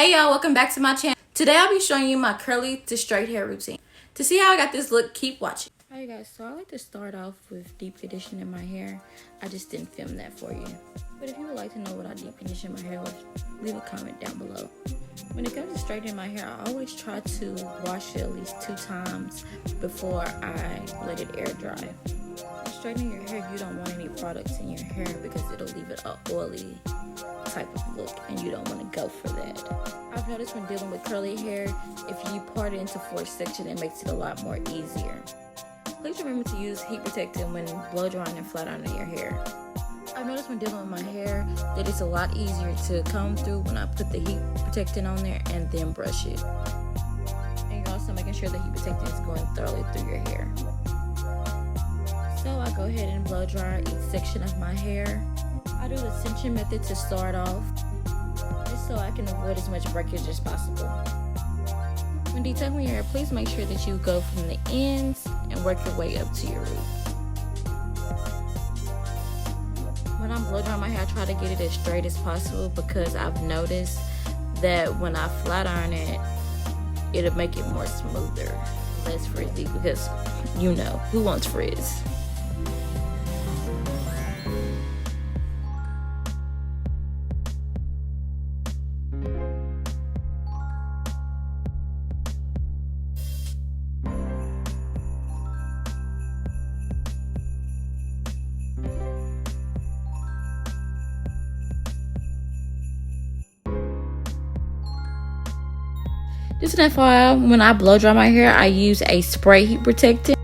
Hey y'all, welcome back to my channel. Today I'll be showing you my curly to straight hair routine. To see how I got this look, keep watching. Alright guys, so I like to start off with deep conditioning my hair. I just didn't film that for you. But if you would like to know what I deep condition my hair with, leave a comment down below. When it comes to straightening my hair, I always try to wash it at least 2 times before I let it air dry. When straightening your hair, you don't want any products in your hair because it'll leave it a oily type of look and you don't want to go for that. I've noticed when dealing with curly hair, if you part it into 4 sections, it makes it a lot more easier. Please remember to use heat protectant when blow drying and flat ironing your hair. I've noticed when dealing with my hair that it's a lot easier to comb through when I put the heat protectant on there and then brush it. And you're also making sure the heat protectant is going thoroughly through your hair. So I go ahead and blow dry each section of my hair. I do the cinching method to start off, just so I can avoid as much breakage as possible. When detangling your hair, please make sure that you go from the ends and work your way up to your root. When I'm blow drying my hair, I try to get it as straight as possible because I've noticed that when I flat iron it, it'll make it more smoother, less frizzy, because you know, who wants frizz? Just an FYI, when I blow dry my hair, I use a spray heat protectant.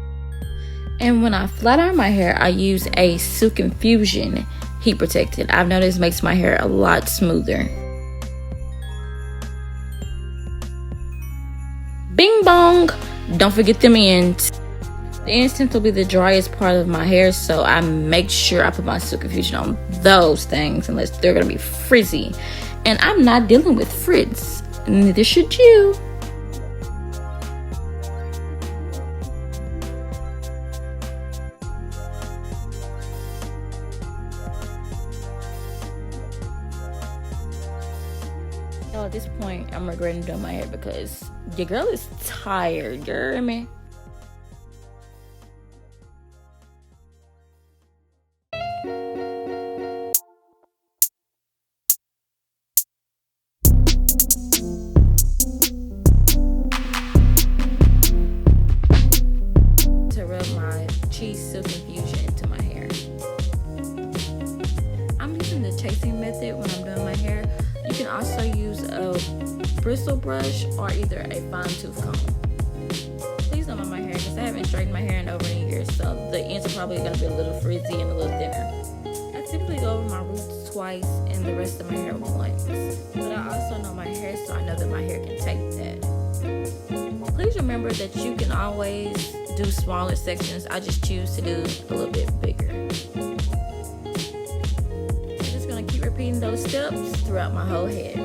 And when I flat iron my hair, I use a Silk Infusion heat protectant. I've noticed it makes my hair a lot smoother. Bing bong! Don't forget them ends. The ends tend to be the driest part of my hair, so I make sure I put my Silk Infusion on those things unless they're going to be frizzy. And I'm not dealing with frizz. Neither should you. At this point, I'm regretting doing my hair because your girl is tired, you hear me? To rub my cheese Silk Infusion into my hair. I'm using the chasing method when I'm doing my hair. You can also use a bristle brush or either a fine tooth comb. Please don't mind my hair because I haven't straightened my hair in over a year, so the ends are probably going to be a little frizzy and a little thinner. I typically go over my roots twice and the rest of my hair once, but I also know my hair, so I know that my hair can take that. Please remember that you can always do smaller sections. I just choose to do a little bit bigger. Keep repeating those steps throughout my whole head.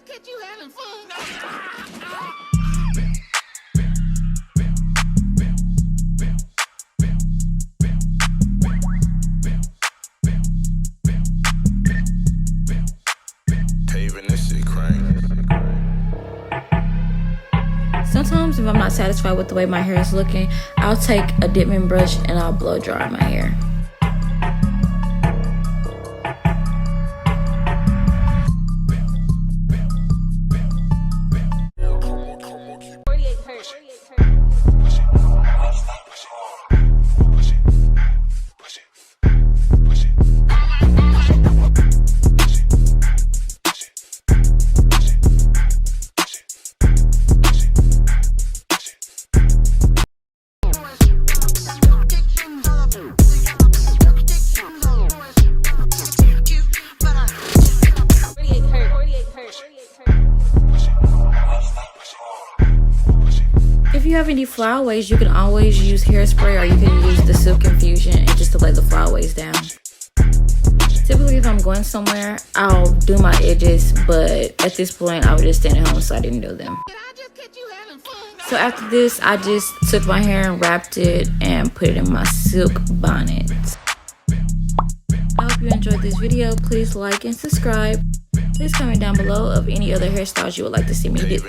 just catch you having fun. Sometimes if I'm not satisfied with the way my hair is looking, I'll take a dipping brush and I'll blow dry my hair. If you have any flyaways, you can always use hairspray, or you can use the Silk infusion and just to lay the flyaways down. Typically, if I'm going somewhere, I'll do my edges, but at this point, I was just staying at home, so I didn't do them. So after this, I just took my hair and wrapped it and put it in my silk bonnet. I hope you enjoyed this video. Please like and subscribe. Please comment down below of any other hairstyles you would like to see me do.